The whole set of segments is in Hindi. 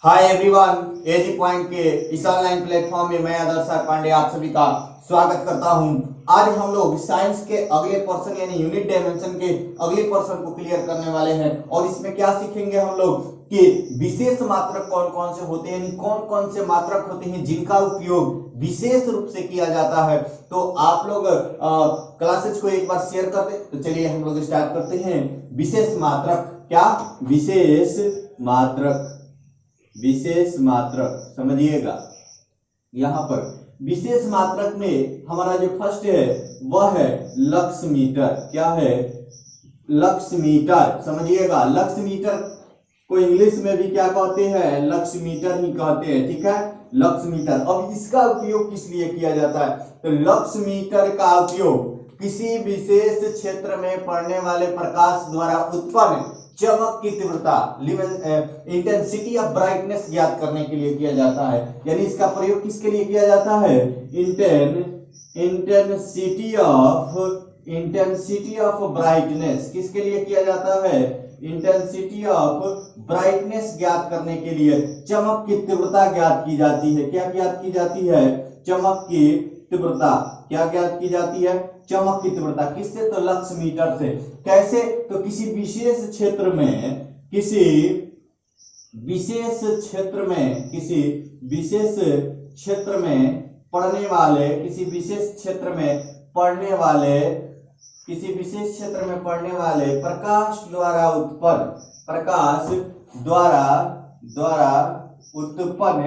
हाय एवरीवन, एजी पॉइंट के इस ऑनलाइन प्लेटफॉर्म में मैं आदर्श पांडे आप सभी का स्वागत करता हूं। आज हम लोग साइंस के अगले पर्सन यानी यूनिट डायमेंशन के अगले पर्सन को क्लियर करने वाले हैं और इसमें क्या सीखेंगे हम लोग कि विशेष मात्रक कौन कौन से होते हैं, यानी कौन कौन से मात्रक होते हैं जिनका उपयोग विशेष रूप से किया जाता है। तो आप लोग क्लासेस को एक बार शेयर कर दे। तो चलिए हम लोग स्टार्ट करते हैं। विशेष मात्रक, क्या विशेष मात्रक, विशेष मात्रक समझिएगा। यहां पर विशेष मात्रक में हमारा जो फर्स्ट है वह है लक्स मीटर। क्या है? Lux meter. समझिएगा, लक्स मीटर को इंग्लिश में भी क्या कहते हैं? लक्स मीटर ही कहते हैं। ठीक है, लक्स मीटर। अब इसका उपयोग किस लिए किया जाता है? तो लक्स मीटर का उपयोग किसी विशेष क्षेत्र में पड़ने वाले प्रकाश द्वारा उत्पन्न चमक की तीव्रता, इंटेंसिटी ऑफ ब्राइटनेस ज्ञात करने के लिए किया जाता है। यानी इसका प्रयोग किसके लिए किया जाता है? इंटेंसिटी ऑफ ब्राइटनेस किसके लिए किया जाता है? इंटेंसिटी ऑफ ब्राइटनेस ज्ञात करने के लिए चमक की तीव्रता ज्ञात की जाती है। क्या ज्ञात की जाती है? चमक की तीव्रता। क्या ज्ञात की जाती है? चमक की तीव्रता। किससे? तो लक्स मीटर से। कैसे? तो किसी विशेष क्षेत्र में, किसी विशेष क्षेत्र में, किसी विशेष क्षेत्र में पड़ने वाले, किसी विशेष क्षेत्र में पड़ने वाले, किसी विशेष क्षेत्र में पड़ने वाले प्रकाश द्वारा उत्पन्न, प्रकाश द्वारा उत्पन्न,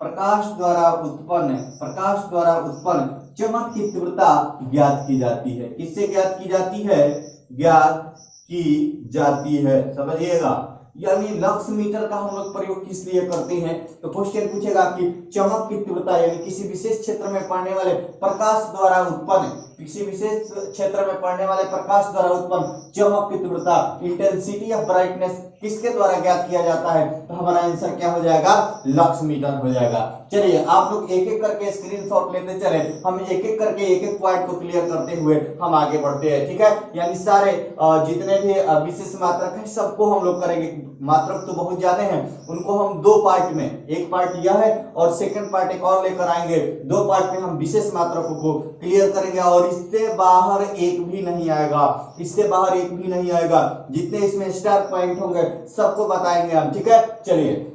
प्रकाश द्वारा उत्पन्न चमक की तीव्रता ज्ञात की जाती है। किससे ज्ञात की जाती है? ज्ञात की जाती है। समझिएगा, यानी लक्स मीटर का हम लोग प्रयोग किस लिए करते हैं? तो क्वेश्चन पूछेगा कि चमक की तीव्रता यानी किसी विशेष क्षेत्र में पड़ने वाले प्रकाश द्वारा उत्पन्न, किसी विशेष क्षेत्र में पड़ने वाले प्रकाश द्वारा उत्पन्न चमक की तीव्रता, इंटेंसिटी ऑफ ब्राइटनेस किसके द्वारा ज्ञात किया जाता है? तो हमारा आंसर क्या हो जाएगा? लक्स मीटर हो जाएगा। चलिए आप लोग एक एक करके स्क्रीनशॉट लेते चले, हम एक एक करके एक एक पॉइंट को क्लियर करते हुए हम आगे बढ़ते हैं। ठीक है, यानी सारे जितने भी विशेष मात्रक है सबको हम लोग करेंगे। मात्रक तो बहुत ज्यादा हैं, उनको हम दो पार्ट में, एक पार्ट यह है और सेकंड पार्ट एक और लेकर आएंगे। दो पार्ट में हम विशेष मात्रकों को क्लियर करेंगे और इससे बाहर एक भी नहीं आएगा, इससे बाहर एक भी नहीं आएगा। जितने इसमें स्टार पॉइंट होंगे सबको बताएंगे हम। ठीक है, चलिए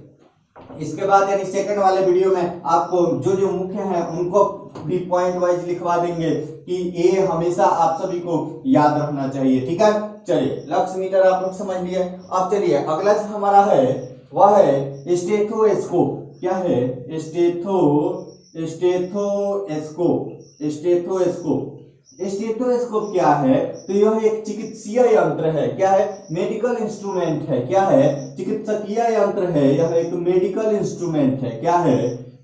इसके बाद यानी सेकंड वाले वीडियो में आपको जो जो मुख्य हैं उनको भी पॉइंट वाइज लिखवा देंगे कि ये हमेशा आप सभी को याद रखना चाहिए। ठीक है, चलिए लक्स मीटर आप लोग समझ लिए। अब चलिए अगला जो हमारा है वह है स्टेथोस्कोप। क्या है? स्टेथोस्कोप क्या है? तो यह एक चिकित्सीय यंत्र है। क्या है? मेडिकल इंस्ट्रूमेंट है। क्या है? चिकित्सकीय यंत्र है। यह एक मेडिकल इंस्ट्रूमेंट है। क्या है?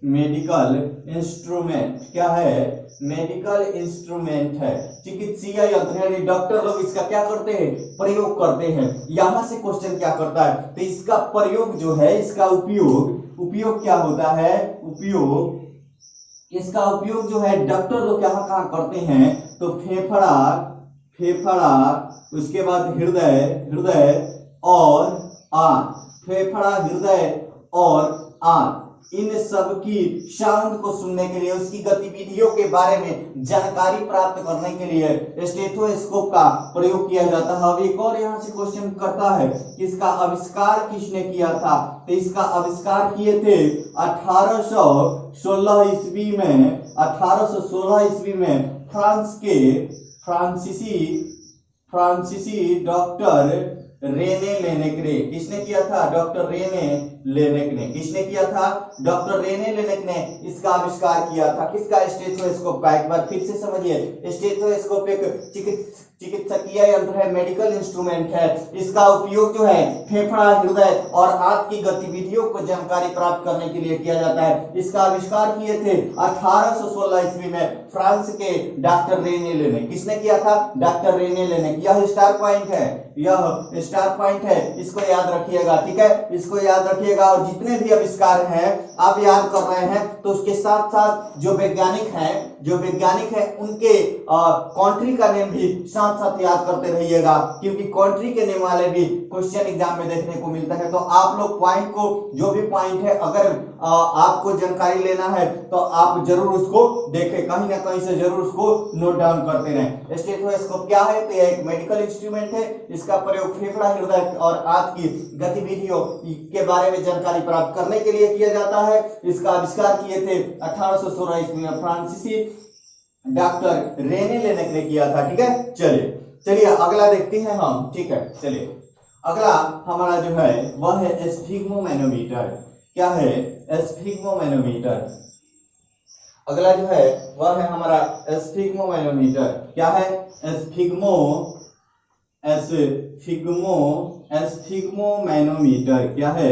Medical instrument. क्या है? मेडिकल इंस्ट्रूमेंट है, चिकित्सीय यंत्र है। डॉक्टर लोग इसका क्या करते हैं? प्रयोग करते हैं। यहां से क्वेश्चन क्या करता है? तो इसका प्रयोग जो है, इसका उपयोग क्या होता है? इसका उपयोग जो है डॉक्टर लोग कहाँ करते हैं? तो फेफड़ा, उसके बाद हृदय और आंत, फेफड़ा, हृदय और आंत, इन सब की साउंड को सुनने के लिए, उसकी गतिविधियों के बारे में जानकारी प्राप्त करने के लिए स्टेथोस्कोप का प्रयोग किया जाता है। अब एक और यहाँ से क्वेश्चन करता है कि इसका आविष्कार किसने किया था? तो इसका आविष्कार किए थे 1816 ईस्वी में फ्रांस के फ्रांसीसी डॉक्टर रेने लेनेक ने। किसने किया था? डॉक्टर रेने लेनेक ने। किसने किया था? डॉक्टर रेने लेनेक ने इसका आविष्कार किया था। किसका? स्टेथोस्कोप का। एक बार फिर से समझिए, स्टेथोस्कोप एक चिकित्सकीय यंत्र है, मेडिकल इंस्ट्रूमेंट है। इसका उपयोग जो है फेफड़ा, हृदय और आंत की गतिविधियों को जानकारी प्राप्त करने के लिए किया जाता है। इसका आविष्कार किए थे 1816 ईस्वी में फ्रांस के डॉक्टर रेने लेनेक। किसने किया था? Doctor Rene Laennec. यह स्टार पॉइंट है, यह स्टार पॉइंट है, इसको याद रखिएगा। ठीक है, इसको याद रखिएगा। और जितने भी आविष्कार हैं आप याद कर रहे हैं तो उसके साथ साथ जो वैज्ञानिक हैं उनके कंट्री का नेम भी साथ साथ साथ याद करते रहिएगा, क्योंकि कंट्री के नेम वाले भी क्वेश्चन एग्जाम में देखने को मिलता है। तो आप लोग पॉइंट को, जो भी पॉइंट है, अगर आपको जानकारी लेना है तो आप जरूर उसको देखें, कहीं ना कहीं से जरूर उसको नोट डाउन करते रहें। स्टेथोस्कोप क्या है? तो यह एक मेडिकल इंस्ट्रूमेंट है। इसका प्रयोग फेफड़ा, हृदय और आंत की गतिविधियों के बारे में जानकारी प्राप्त करने के लिए किया जाता है। इसका आविष्कार किए थे 1816 ईस्वी में फ्रांसीसी डॉक्टर रेने लेनेक ने किया था। ठीक है, चलिए अगला देखते हैं हम। ठीक है, चलिए अगला हमारा जो है वह है स्फिग्मोमैनोमीटर। क्या है? स्फिग्मोमैनोमीटर। अगला जो है वह है हमारा स्फिग्मोमैनोमीटर। क्या है? स्फिग्मोमैनोमीटर। क्या है?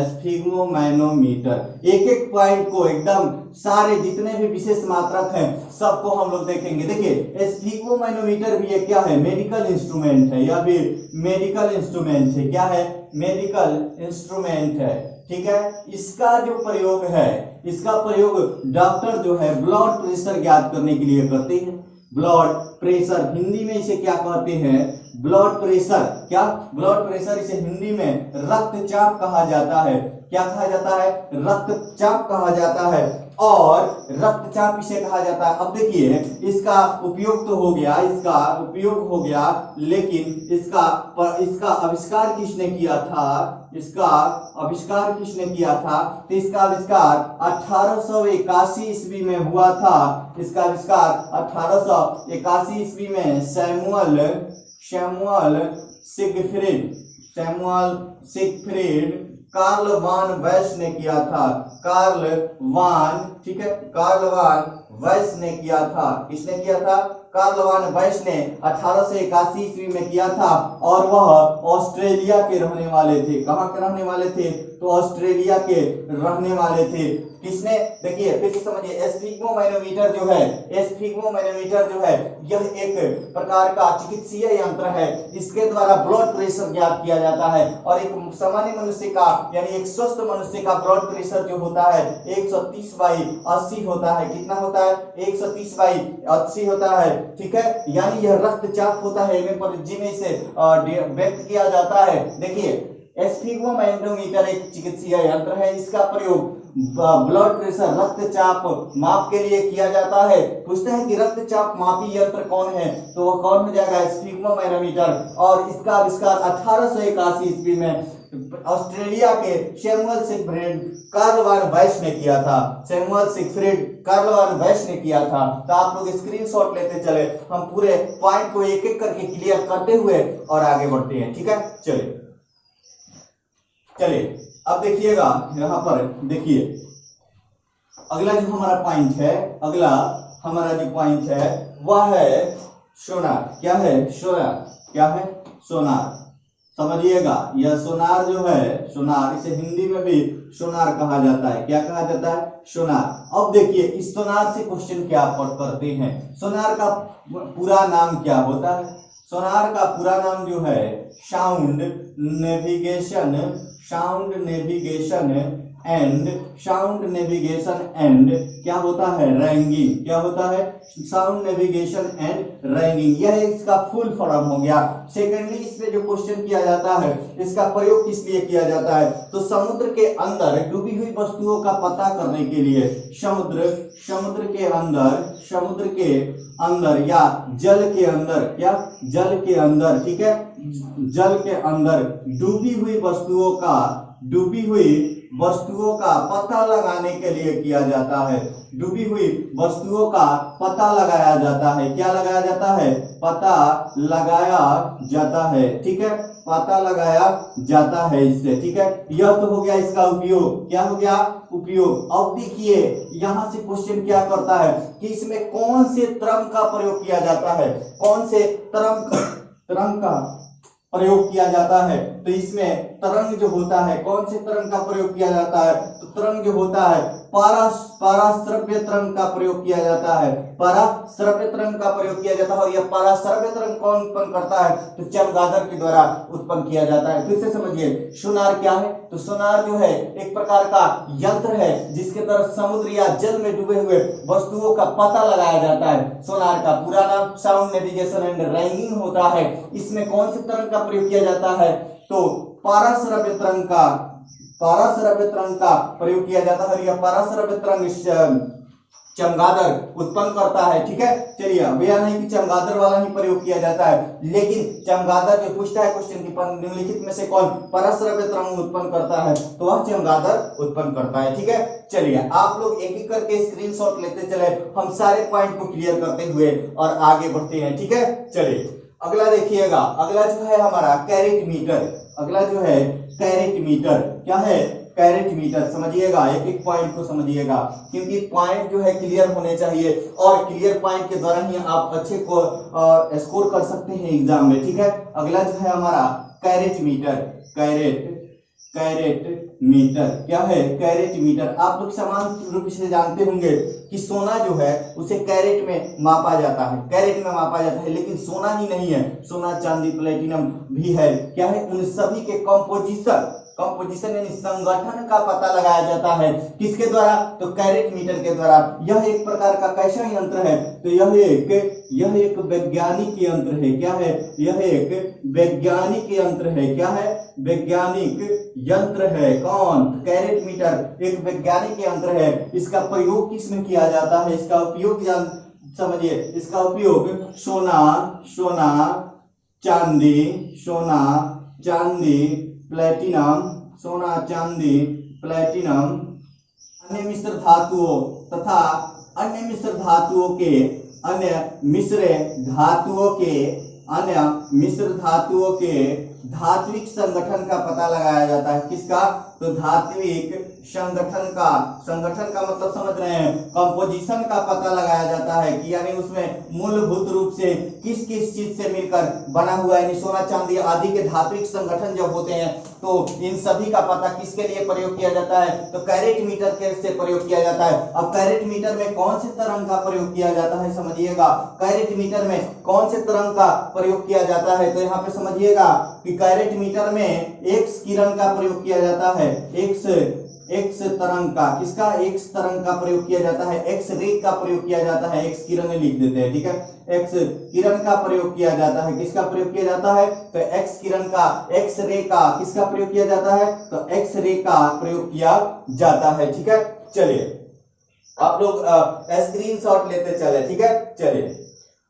स्फिग्मोमैनोमीटर। एक एक पॉइंट को एकदम सारे जितने भी विशेष मात्रक हैं सबको हम लोग देखेंगे। देखिए स्फिग्मोमैनोमीटर भी क्या है? मेडिकल इंस्ट्रूमेंट है, या फिर मेडिकल इंस्ट्रूमेंट है। क्या है? मेडिकल इंस्ट्रूमेंट है। ठीक है, इसका जो प्रयोग है, इसका प्रयोग डॉक्टर जो है ब्लड प्रेशर ज्ञात करने के लिए करते हैं। ब्लड प्रेशर, हिंदी में इसे क्या कहते हैं? Blood pressure. क्या? ब्लड प्रेशर, इसे हिंदी में रक्तचाप कहा जाता है। क्या कहा जाता है? रक्तचाप कहा जाता है, और रक्तचाप इसे कहा जाता है। अब देखिए इसका उपयोग तो हो गया, इसका उपयोग हो गया, लेकिन इसका आविष्कार किसने किया था? इसका आविष्कार किसने किया था? तो इसका आविष्कार 1881 ईस्वी में हुआ था। इसका आविष्कार 1881 ईस्वी में सैमुअल सिगफ्रीड कार्ल वान वैश ने किया था। ठीक है, कार्ल वान वैश ने किया था। किसने किया था? कार्ल वान वैश ने 1881 ईस्वी में किया था, और वह ऑस्ट्रेलिया के रहने वाले थे। कहां के रहने वाले थे? तो ऑस्ट्रेलिया के रहने वाले थे। किसने? देखिए फिर से समझिए, स्फिग्मोमैनोमीटर जो है यह एक प्रकार का चिकित्सीय यंत्र है। इसके द्वारा ब्लड प्रेशर ज्ञात किया जाता है, और एक सामान्य मनुष्य का, यानी एक स्वस्थ मनुष्य का ब्लड प्रेशर जो होता है 130/80 होता है। कितना होता है? 130/80 होता है। ठीक है, यानी यह रक्तचाप होता है, में से व्यक्त किया जाता है। देखिए स्फिग्मोमैनोमीटर एक चिकित्सीय यंत्र है। इसका प्रयोग ब्लड प्रेशर, रक्तचाप माप के लिए किया जाता है। पूछते हैं कि रक्तचाप मापी यंत्र कौन है? तो वह कौन हो जाएगा? स्फिग्मोमैनोमीटर। और इसका आविष्कार 1881 ईस्वी में ऑस्ट्रेलिया के सैमुअल सिगफ्रीड कार्ल वान वैश ने किया था। ने किया था। तो आप लोग स्क्रीनशॉट लेते चले, हम पूरे पॉइंट को एक एक करके क्लियर करते हुए और आगे बढ़ते हैं। ठीक है, चलिए अब देखिएगा, यहां पर देखिए अगला जो हमारा पॉइंट है वह है सोनार। क्या है? सोनार। समझिएगा, यह सोनार जो है, इसे हिंदी में भी सोनार कहा जाता है। क्या कहा जाता है? सोनार। अब देखिए इस सोनार से क्वेश्चन क्या करते हैं। सोनार का पूरा नाम क्या होता है? सोनार का पूरा नाम जो है साउंड नेविगेशन एंड क्या होता है? रैंगिंग। क्या होता है? Sound navigation and ragging. यह इसका फुल फॉर्म हो गया। सेकेंडली इसमें जो क्वेश्चन किया जाता है, इसका प्रयोग किस लिए किया जाता है? तो समुद्र के अंदर डूबी हुई वस्तुओं का पता करने के लिए, समुद्र के अंदर या जल के अंदर, क्या? जल के अंदर। ठीक है, जल के अंदर डूबी हुई वस्तुओं का पता लगाने के लिए किया जाता है। डूबी हुई वस्तुओं का पता लगाया जाता है। क्या लगाया जाता है? पता लगाया जाता है। ठीक है, पता लगाया जाता है इससे। ठीक है, यह तो हो गया इसका उपयोग। क्या हो गया? उपयोग। अब देखिए यहां से क्वेश्चन क्या करता है कि इसमें कौन से तरंग का प्रयोग किया जाता है? कौन से तरंग का प्रयोग किया जाता है? तो इसमें तरंग जो होता है, कौन से तरंग का प्रयोग किया जाता है? तो तरंग जो होता है पराश्रव्य तरंग का प्रयोग किया जाता है, पराश्रव्य तरंग का प्रयोग किया जाता है। और यह पराश्रव्य तरंग कौन उत्पन्न करता है? तो चमगादड़ के द्वारा उत्पन्न किया जाता है। फिर से समझिए, सोनार क्या है? तो सोनार जो है एक प्रकार का यंत्र है जिसके द्वारा समुद्र या जल में डूबे हुए वस्तुओं का पता लगाया जाता है। सोनार का पूरा नाम साउंड नेविगेशन एंड रैंकिंग होता है। इसमें कौन से तरंग का प्रयोग किया जाता है? तो पराश्रव्य तरंग का प्रयोग किया जाता है। यह पराश्रव्य तरंग चमगादड़ उत्पन्न करता है। ठीक है, चलिए अब यह नहीं कि चमगादड़ वाला ही प्रयोग किया जाता है, लेकिन चमगादड़ जो पूछता है क्वेश्चन की निम्नलिखित में से कौन पराश्रव्य तरंग उत्पन्न करता है? तो वह चमगादड़ उत्पन्न करता है। ठीक है, चलिए आप लोग एक एक करके स्क्रीनशॉट लेते चले, हम सारे पॉइंट को क्लियर करते हुए और आगे बढ़ते हैं। ठीक है, चलिए अगला देखिएगा, अगला जो है हमारा कैरेट मीटर। अगला जो है कैरेट मीटर, क्या है? Carat meter. समझिएगा, एक एक पॉइंट को समझिएगा, क्योंकि पॉइंट जो है क्लियर होने चाहिए और क्लियर पॉइंट के द्वारा ही आप अच्छे को स्कोर कर सकते हैं एग्जाम में। ठीक है, अगला जो है हमारा कैरेट मीटर। कैरेट मीटर क्या है? Carat meter. आप लोग समान रूप से जानते होंगे कि सोना जो है उसे कैरेट में मापा जाता है, कैरेट में मापा जाता है, लेकिन सोना ही नहीं है, सोना चांदी प्लेटिनम भी है। क्या है? उन सभी के कंपोजिशन यानी संगठन का पता लगाया जाता है। किसके द्वारा? तो कैरेट मीटर के द्वारा। यह एक प्रकार का कैसा यंत्र है? तो यह एक वैज्ञानिक यंत्र है। क्या है? यह एक वैज्ञानिक यंत्र है। क्या है? वैज्ञानिक यंत्र है। कौन? कैरेट मीटर एक वैज्ञानिक यंत्र है। इसका प्रयोग किसमें किया जाता है? इसका उपयोग समझिए, इसका उपयोग सोना चांदी प्लेटिनम, सोना चांदी प्लेटिनम, अन्य मिश्र धातुओं तथा अन्य मिश्र धातुओं के धात्विक संगठन का पता लगाया जाता है। किसका? तो धात्विक संगठन का मतलब समझ रहे हैं, कंपोजिशन का पता लगाया जाता है कि यानी उसमें मूलभूत रूप से किस किस चीज से मिलकर बना हुआ है। यानी सोना चांदी आदि के धात्विक संगठन जब होते हैं तो इन सभी का पता किसके लिए प्रयोग किया जाता है? तो कैरेट मीटर के से प्रयोग किया जाता है। अब कैरेट मीटर में कौन से तरंग का प्रयोग किया जाता है? समझिएगा, कैरेट मीटर में कौन से तरंग का प्रयोग किया जाता है? तो यहाँ पे समझिएगा कि कैरेट मीटर में एक्स किरण का प्रयोग किया जाता है। एक्स तरंग का, किसका? एक्स तरंग का प्रयोग किया जाता है। एक्स रे का प्रयोग किया जाता है। एक्स किरण लिख देते हैं। ठीक है, एक्स किरण का प्रयोग किया जाता है। किसका प्रयोग किया जाता है? तो एक्स किरण का, एक्स रे का किसका प्रयोग किया जाता है? तो एक्स रे का प्रयोग किया जाता है। ठीक है, चलिए आप लोग स्क्रीनशॉट लेते चले। ठीक है, चलिए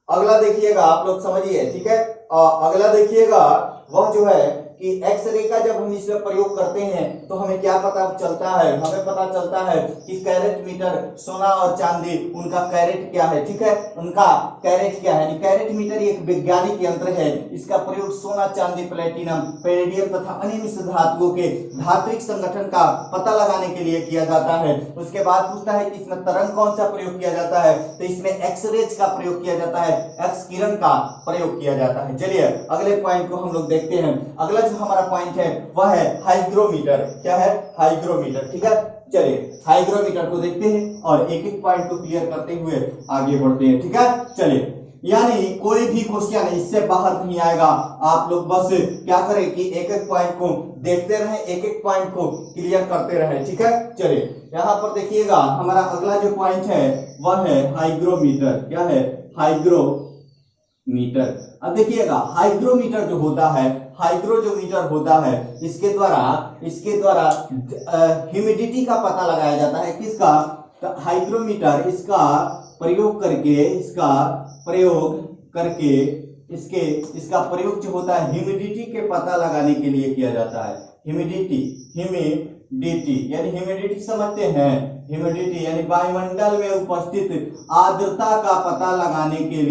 अगला देखिएगा, आप लोग समझिए। ठीक है, अगला देखिएगा वह जो है कि एक्सरे का जब हम इसमें प्रयोग करते हैं तो हमें क्या पता चलता है? हमें पता चलता है कि कैरेट मीटर, सोना और चांदी, उनका कैरेट क्या है? ठीक है, उनका कैरेट क्या है? कैरेट मीटर एक वैज्ञानिक यंत्र है। इसका प्रयोग सोना चांदी प्लेटिनम पेरिडियम तथा अन्य मिश्र धातुओं के धात्विक संगठन का पता लगाने के लिए किया जाता है। उसके बाद पूछता है कि इसमें तरंग कौन सा प्रयोग किया जाता है? तो इसमें एक्सरेज का प्रयोग किया जाता है, एक्स किरण का प्रयोग किया जाता है। चलिए अगले पॉइंट को हम लोग देखते हैं। अगला जो हमारा पॉइंट है वह है हाइग्रोमीटर। क्या है? हाइग्रोमीटर। ठीक है, चलिए हाइग्रोमीटर को देखते हैं और एक एक पॉइंट को क्लियर करते हुए आगे बढ़ते हैं। ठीक है, चलिए यानी कोई भी क्वेश्चन इससे बाहर नहीं आएगा। आप लोग बस क्या करें कि एक एक पॉइंट को देखते रहें, एक एक पॉइंट को क्लियर करते रहें। ठीक है, चलिए यहाँ पर देखिएगा हमारा अगला जो पॉइंट है वह है हाइग्रोमीटर। क्या है? हाइग्रोमीटर। अब देखिएगा हाइग्रोमीटर जो होता है, हाइग्रोमीटर होता है, इसके द्वारा ह्यूमिडिटी का पता लगाया जाता है। किसका? तो हाइग्रोमीटर इसका प्रयोग जो होता है ह्यूमिडिटी के पता लगाने के लिए किया जाता है। ह्यूमिडिटी यानी ह्यूमिडिटी समझते हैं, ह्यूमिडिटी यानी वायुमंडल में उपस्थित आर्द्रता का पता लगाने के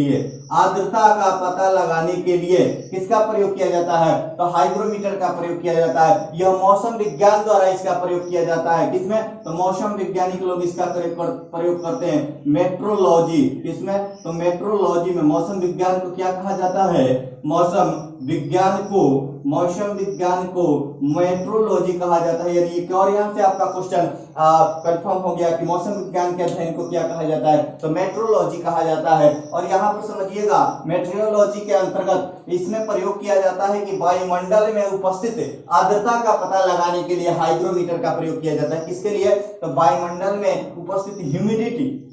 लिए किसका प्रयोग किया जाता है? तो हाइग्रोमीटर का प्रयोग किया जाता है। यह मौसम विज्ञान द्वारा इसका प्रयोग किया जाता है। किसमें? तो मौसम वैज्ञानिक लोग इसका प्रयोग करते हैं। मेट्रोलॉजी, किसमें? तो मेट्रोलॉजी में, मौसम विज्ञान को क्या कहा जाता है? मौसम विज्ञान को मेट्रोलॉजी कहा जाता है। यानी एक और यहाँ से आपका क्वेश्चन कंफर्म हो गया कि मौसम विज्ञान के अध्ययन को क्या कहा जाता है, तो मेट्रोलॉजी कहा जाता है। और यहाँ पर समझिएगा मेट्रोलॉजी के अंतर्गत इसमें प्रयोग किया जाता है कि वायुमंडल में उपस्थित आर्द्रता का पता लगाने के लिए हाइग्रोमीटर का प्रयोग किया जाता है। किसके लिए, तो वायुमंडल में उपस्थित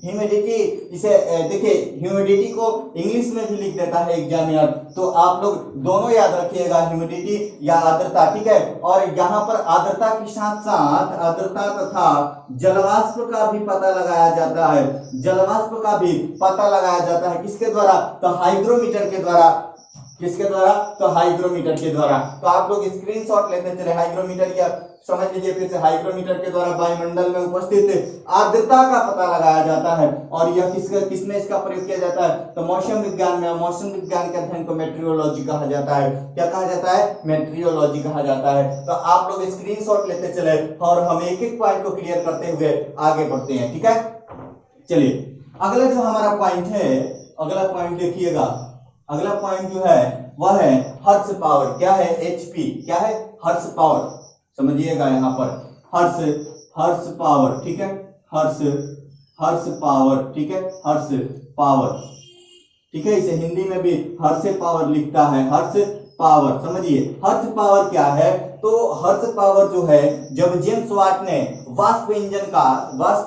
ह्यूमिडिटी इसे देखिए ह्यूमिडिटी को इंग्लिश में भी लिख देता है एग्जामिनर, तो आप लोग दोनों याद रखिएगा, ह्यूमिडिटी या आर्द्रता, ठीक है। और यहाँ पर आर्द्रता के साथ साथ आर्द्रता तथा जलवाष्प का भी पता लगाया जाता है, जलवाष्प का भी पता लगाया जाता है। किसके द्वारा, तो हाइग्रोमीटर के द्वारा। किसके द्वारा, तो हाइग्रोमीटर के द्वारा। तो आप लोग स्क्रीनशॉट लेते चले, हाइग्रोमीटर या समझ लीजिए फिर से, हाइग्रोमीटर के द्वारा वायुमंडल में उपस्थित आर्द्रता का पता लगाया जाता है। और यह किसमें इसका प्रयोग किया जाता है, तो मौसम विज्ञान में। मौसम विज्ञान के अध्ययन को मेट्रियोलॉजी कहा जाता है। क्या कहा जाता है, मेट्रियोलॉजी कहा जाता है। तो आप लोग स्क्रीनशॉट लेते चले और हम एक एक पॉइंट को क्लियर करते हुए आगे बढ़ते हैं, ठीक है। चलिए अगला जो हमारा पॉइंट है, अगला पॉइंट देखिएगा, अगला पॉइंट जो है वह है हर्ट्ज पावर। क्या है, एचपी, क्या है, हर्ट्ज पावर। समझिएगा यहाँ पर हर्ट्ज पावर, ठीक है, हर्ट्ज पावर, ठीक है, हर्ट्ज पावर, ठीक है। इसे हिंदी में भी हर्ट्ज पावर लिखता है, हर्ट्ज पावर। समझिए हर्ट्ज पावर क्या है, तो हर्ट्ज पावर जो है, जब जेम्स वाट ने वाष्प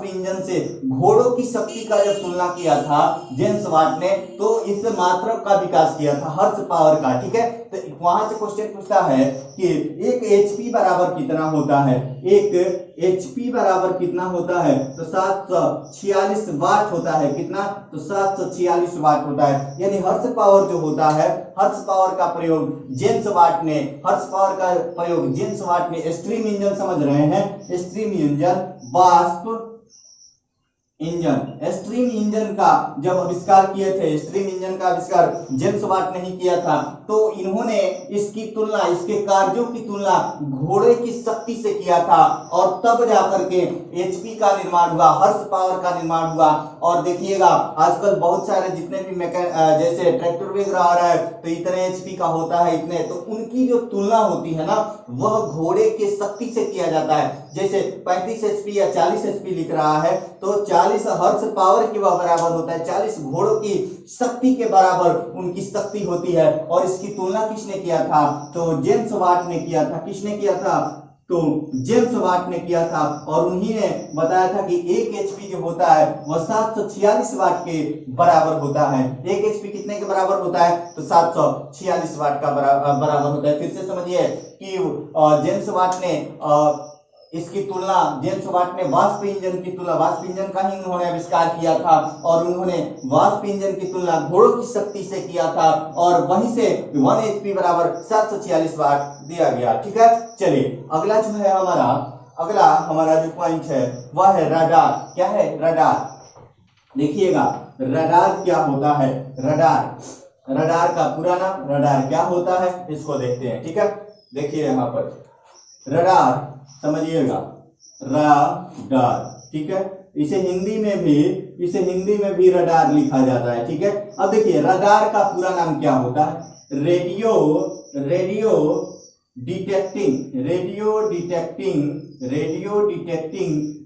इंजन से घोड़ों की शक्ति का जब तुलना किया था जेम्स वाट ने, तो इस मात्रक का विकास किया था हर्ट्ज पावर का, ठीक है। तो वहां से क्वेश्चन पूछता है कि एक एचपी बराबर कितना होता है, एक एचपी बराबर कितना होता है, तो 746 वाट होता है। कितना, तो 746 वाट होता है। यानी हर्ट्ज पावर जो होता है, हर्ट्ज पावर का प्रयोग जेम्स वाट ने, हर्ट्ज पावर का प्रयोग जेम्स वाट ने स्टीम इंजन, समझ रहे हैं, स्टीम इंजन, वाष्प इंजन, स्टीम इंजन का जब आविष्कार किए थे, स्टीम इंजन का आविष्कार जेम्स वाट ने ही किया था, तो इन्होंने इसकी तुलना, इसके कार्यों की तुलना घोड़े की शक्ति से किया था, और तब जाकर के एचपी का निर्माण हुआ, हर्ट्ज पावर का निर्माण हुआ। और देखिएगा आजकल बहुत सारे जितने भी जैसे ट्रैक्टर वगैरह आ रहा है, तो इतने एचपी का होता है, इतने, तो उनकी जो तुलना होती है ना, वह घोड़े के शक्ति से किया जाता है। जैसे 35 एचपी या 40 एचपी लिख रहा है, तो 40 हर्ट्ज पावर के बराबर होता है, 40 घोड़ों की शक्ति के बराबर उनकी शक्ति होती है। और इसकी तुलना किसने किया था, तो जेम्स वाट ने किया था। किसने किया था, तो जेम्स वाट ने किया था। और उन्हीं ने बताया था कि एक एचपी जो होता है वह 746 वाट के बराबर होता है। एक एचपी कितने के बराबर होता है, तो 746 वाट का बराबर होता है। फिर से समझिए कि जेम्स वाट ने इसकी तुलना, जेम्स वाट ने वाष्प इंजन की तुलना, वाष्प इंजन का ही उन्होंने आविष्कार किया था, और उन्होंने वाष्प इंजन की तुलना घोड़ों की शक्ति से किया था, और वहीं से 1 एचपी बराबर 746 वाट दिया गया, ठीक है। चलिए अगला जो है हमारा जो पॉइंट है वह है रडार। क्या है, रडार। देखिएगा रडार क्या होता है, रडार का पूरा नाम, रडार क्या होता है, इसको देखते हैं, ठीक है। देखिए यहाँ पर रडार, समझिएगा रडार, ठीक है। इसे हिंदी में भी रडार लिखा जाता है, ठीक है। अब देखिए रडार का पूरा नाम क्या होता है, रेडियो डिटेक्टिंग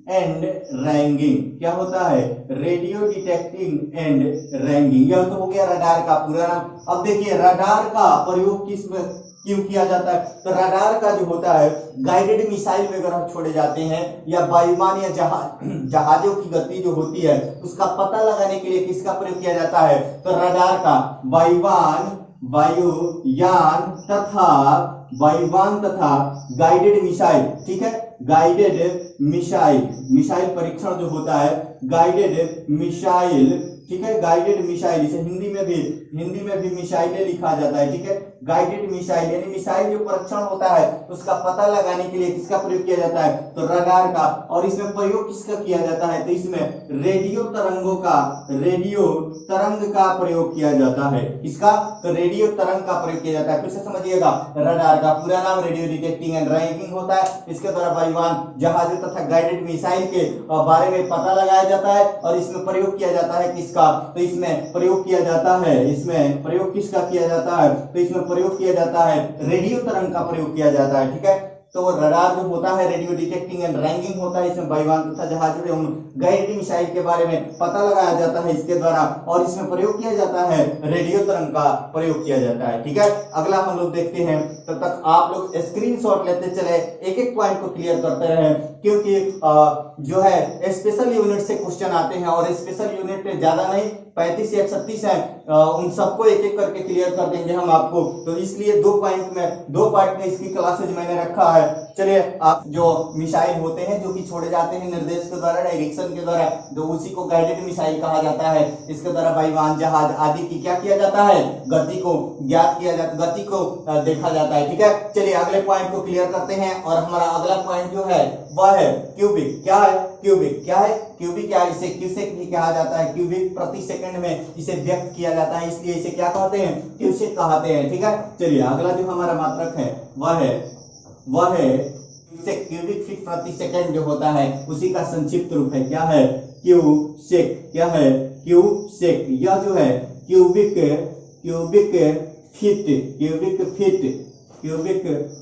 एंड रैंगिंग। क्या होता है, रेडियो डिटेक्टिंग एंड रैंगिंग। यह तो हो गया रडार का पूरा नाम। अब देखिए रडार का प्रयोग क्यों किया जाता है, तो रडार का जो होता है, गाइडेड मिसाइल वगैरह छोड़े जाते हैं, या वायुयान या जहाजों की गति जो होती है उसका पता लगाने के लिए किसका प्रयोग किया जाता है, तो रडार का। वायुयान तथा गाइडेड मिसाइल, ठीक है, गाइडेड मिसाइल परीक्षण जो होता है, गाइडेड मिसाइल, ठीक है, गाइडेड मिसाइल। इसे हिंदी में भी मिसाइलें लिखा जाता है, ठीक है। गाइडेड मिसाइल यानी मिसाइल जो परीक्षण होता है उसका पता लगाने के लिए किसका प्रयोग किया जाता है, तो रडार का। और इसमें प्रयोग किसका किया जाता है, तो इसमें रेडियो तरंग का प्रयोग किया जाता है। किसका, तो रेडियो तरंग का प्रयोग किया जाता है। फिर से समझिएगा, रडार का पूरा नाम रेडियो डिटेक्टिंग एंड ट्रैकिंग होता है। इसके द्वारा वायुयान, जहाजों तथा गाइडेड मिसाइल के बारे में पता लगाया जाता है और इसमें प्रयोग किया जाता है किसका, तो इसमें प्रयोग किया जाता है, इसमें प्रयोग किसका किया जाता है, तो इसमें प्रयोग किया जाता है रेडियो तरंग का प्रयोग किया जाता है। ठीक है, तो रडार जो होता है रेडियो डिटेक्टिंग एंड रैंकिंग होता है, इसमें वायुयान तथा जहाजों एवं गाइडेड मिसाइल के बारे में पता लगाया जाता है इसके द्वारा, और इसमें प्रयोग किया जाता है रेडियो तरंग का प्रयोग किया जाता है। ठीक है, अगला हम लोग देखते हैं, तब तक आप लोग स्क्रीनशॉट लेते चले, एक एक पॉइंट को क्लियर करते रहे, क्योंकि जो है स्पेशल यूनिट से क्वेश्चन आते हैं और स्पेशल यूनिट ज्यादा नहीं 35 या 36 है, उन सबको एक एक करके क्लियर कर देंगे हम आपको। तो इसलिए दो पार्ट में इसकी क्लासेज मैंने रखा है। चलिए, आप जो मिसाइल होते हैं जो कि छोड़े जाते हैं निर्देश के द्वारा, डायरेक्शन के द्वारा, तो उसी को गाइडेड मिसाइल कहा जाता है। इसके द्वारा वायुयान, जहाज आदि की क्या किया जाता है, गति को ज्ञात किया जाता, गति को देखा जाता है। ठीक है, चलिए अगले पॉइंट को क्लियर करते हैं, और हमारा अगला पॉइंट जो है वह है क्यूबिक। क्या है क्यूबिक, क्या है क्यूबिक, क्या है, इसे क्यूसेक भी कहा जाता है। क्यूबिक प्रति सेकंड में इसे व्यक्त किया जाता है, इसलिए इसे क्या कहते हैं, क्यूसेक कहते हैं। ठीक है, चलिए अगला जो हमारा मात्रक है वह है क्यूसेक। क्यूबिक फीट प्रति सेकंड जो होता है उसी का संक्षिप्त रूप है, क्या है, क्यूसेक। क्या है, क्यूसेक। यह जो है क्यूबिक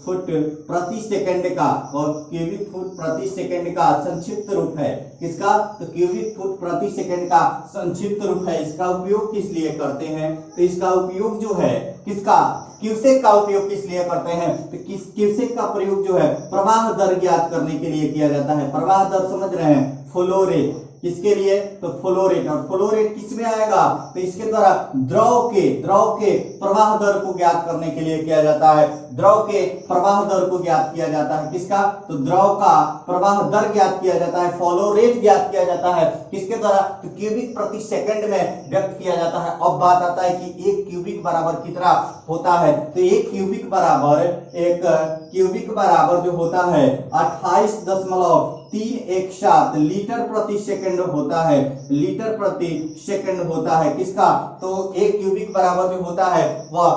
फुट प्रति सेकंड का, और क्यूबिक फुट प्रति सेकंड का संक्षिप्त रूप है। किसका, तो क्यूबिक फुट प्रति सेकंड का संक्षिप्त रूप है। इसका उपयोग किस लिए करते हैं, तो इसका उपयोग जो है किसका, क्यूसेक का उपयोग किस लिए करते हैं, तो क्यूसेक का प्रयोग जो है प्रवाह दर ज्ञात करने के लिए किया जाता है। प्रवाह दर समझ रहे हैं, फ्लो रेट, किसके लिए, तो फ्लो रेट। और फ्लो रेट किस में आएगा, तो इसके द्वारा द्रव के प्रवाह दर को ज्ञात करने के लिए किया जाता है। द्रव के प्रवाह दर को ज्ञात किया जाता है, किसका, तो द्रव का प्रवाह दर ज्ञात किया जाता है, फ्लो रेट ज्ञात किया जाता है। किसके द्वारा, तो क्यूबिक प्रति सेकंड में व्यक्त किया जाता है। अब बात आता है कि एक क्यूबिक बराबर कितना होता है, तो एक क्यूबिक बराबर जो होता है 28.317 लीटर प्रति सेकंड होता है। लीटर प्रति सेकंड होता है किसका, तो एक क्यूबिक बराबर जो होता है वह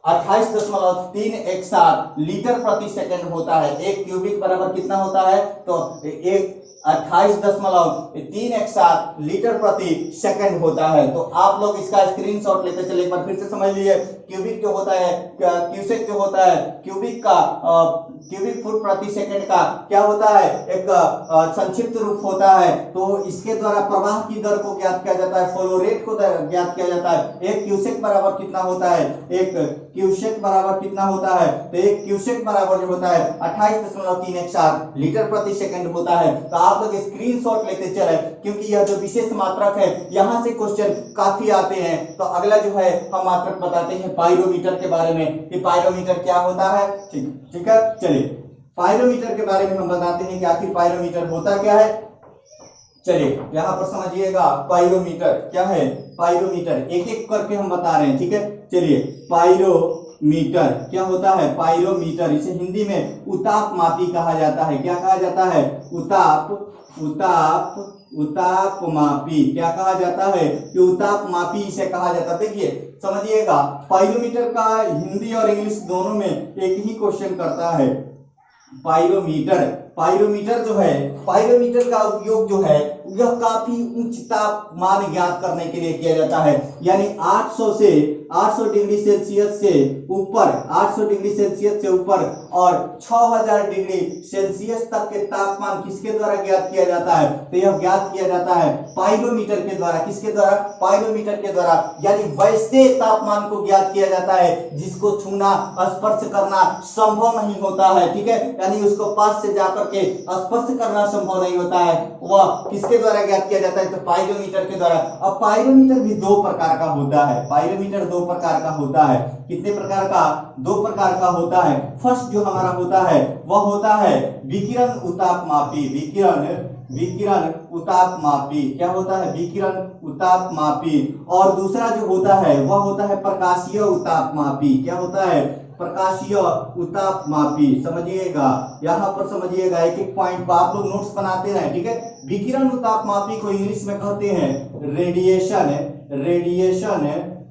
28.317 लीटर प्रति सेकंड होता है। एक क्यूबिक बराबर कितना होता है, तो एक 28.317 लीटर प्रति सेकंड होता है। तो आप लोग इसका स्क्रीनशॉट लेते चले, एक बार फिर से समझ लीजिए। क्यूबिक जो होता है, क्यूसेक जो होता है, क्यूबिक फुट प्रति सेकंड का क्या होता है, एक संक्षिप्त रूप होता है। तो इसके द्वारा प्रवाह की दर को ज्ञात किया जाता है, फ्लो रेट को ज्ञात किया जाता है। एक क्यूसेक बराबर कितना होता है, एक क्यूसेक बराबर कितना होता है, तो एक क्यूसेक बराबर जो होता है 28.317 लीटर प्रति सेकंड होता है। तो आप लोग स्क्रीनशॉट लेते चले, क्योंकि यह जो विशेष मात्रक है यहाँ से क्वेश्चन काफी आते हैं। तो अगला जो है हम मात्रक बताते हैं पाइरोमीटर के बारे में, कि पाइरोमीटर क्या होता है। ठीक है, चलिए पाइरोमीटर के बारे में हम बताते हैं कि आखिर पाइरोमीटर होता क्या है। चलिए यहाँ पर समझिएगा, पाइरोमीटर क्या है, पाइरोमीटर एक एक करके हम बता रहे हैं। ठीक है, चलिए पाइरोमीटर क्या होता है, पाइरोमीटर इसे हिंदी में उतापमापी कहा जाता है। क्या कहा जाता है, उतापमापी। क्या कहा जाता है, कि उतापमापी इसे कहा जाता है। देखिए समझिएगा, पाइरोमीटर का हिंदी और इंग्लिश दोनों में एक ही क्वेश्चन करता है। पाइरोमीटर जो है, पाइरोमीटर का उपयोग जो है यह काफी उच्च तापमान ज्ञात करने के लिए किया जाता है। यानी 800 डिग्री सेल्सियस से ऊपर, 800 डिग्री सेल्सियस से ऊपर और 6000 डिग्री सेल्सियस तक के तापमान किसके द्वारा ज्ञात किया जाता है, तो यह ज्ञात किया जाता है पाइरोमीटर के द्वारा। किसके द्वारा, पाइरोमीटर के द्वारा। यानी वैसे तापमान को ज्ञात किया जाता है जिसको छूना, स्पर्श करना संभव नहीं होता है। ठीक है, यानी उसको पास से जाकर करके स्पष्ट करना संभव नहीं होता है, वह किसके द्वारा ज्ञात किया जाता है, तो पाइरोमीटर के द्वारा। अब पाइरोमीटर भी दो प्रकार का होता है, पाइरोमीटर दो प्रकार का होता है। कितने प्रकार का, दो प्रकार का होता है। फर्स्ट जो हमारा होता है वह होता है विकिरण उतापमापी, विकिरण उतापमापी, क्या होता है, विकिरण उतापमापी। और दूसरा जो होता है वह होता है प्रकाशीय उतापमापी, क्या होता है, प्रकाशीय उतापमापी। समझिएगा, यहाँ पर समझिएगा, एक एक पॉइंट को आप लोग नोट्स बनाते रहे, ठीक है। विकिरण उतापमापी को इंग्लिश में कहते हैं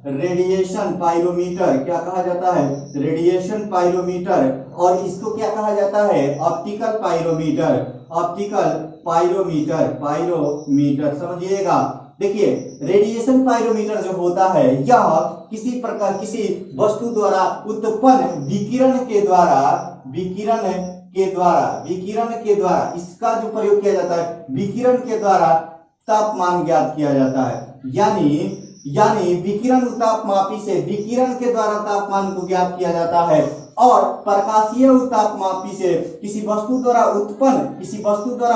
रेडिएशन पाइरोमीटर, क्या कहा जाता है, रेडिएशन पाइरोमीटर। और इसको क्या कहा जाता है, ऑप्टिकल पाइरोमीटर, समझिएगा। देखिए, रेडिएशन पाइरोमीटर जो होता है यह किसी प्रकार, किसी वस्तु द्वारा उत्पन्न विकिरण के द्वारा इसका जो प्रयोग किया जाता है, विकिरण के द्वारा तापमान ज्ञात किया जाता है। यानी विकिरण उतापमापी से विकिरण के द्वारा तापमान को ज्ञात किया जाता है, और प्रकाशीय उतापमापी से किसी वस्तु द्वारा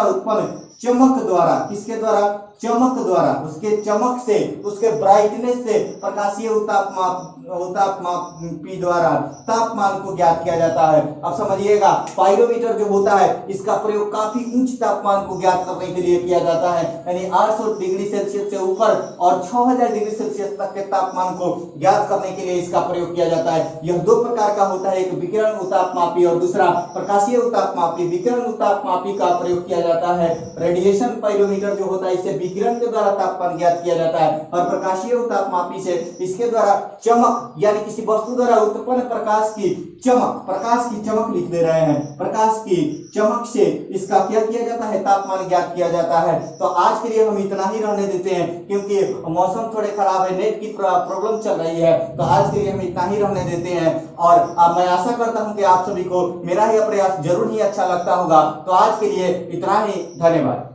उत्पन्न चमक द्वारा, किसके द्वारा, चमक द्वारा, उसके चमक से, उसके ब्राइटनेस से प्रकाशीय उतापमापी द्वारा तापमान को ज्ञात किया जाता है। अब समझिएगा, पाइरोमीटर जो होता है इसका प्रयोग काफी उच्च तापमान को ज्ञात करने के लिए किया जाता है, यानी 800 डिग्री सेल्सियस से ऊपर और 6000 डिग्री सेल्सियस तक के तापमान को ज्ञात करने के लिए इसका प्रयोग किया जाता है। यह दो प्रकार का होता है, एक विकिरण उतापमापी और दूसरा प्रकाशीय उतापमापी। विकिरण उतापमापी का प्रयोग किया जाता है, रेडिएशन पाइरोमीटर जो होता है इससे विकिरण के द्वारा तापमान ज्ञात किया जाता है, और प्रकाशीय उतापमापी से इसके द्वारा चमक, यानी किसी वस्तु द्वारा उत्पन्न प्रकाश की चमक लिख दे रहे हैं, प्रकाश की चमक से इसका क्या किया जाता है, तापमान ज्ञात किया जाता है। तो आज के लिए हम इतना ही रहने देते हैं, क्योंकि मौसम थोड़े खराब है, नेट की प्रॉब्लम चल रही है, तो आज के लिए हम इतना ही रहने देते हैं। और मैं आशा करता हूं कि आप सभी को मेरा यह प्रयास जरूर ही अच्छा लगता होगा। तो आज के लिए इतना ही, धन्यवाद।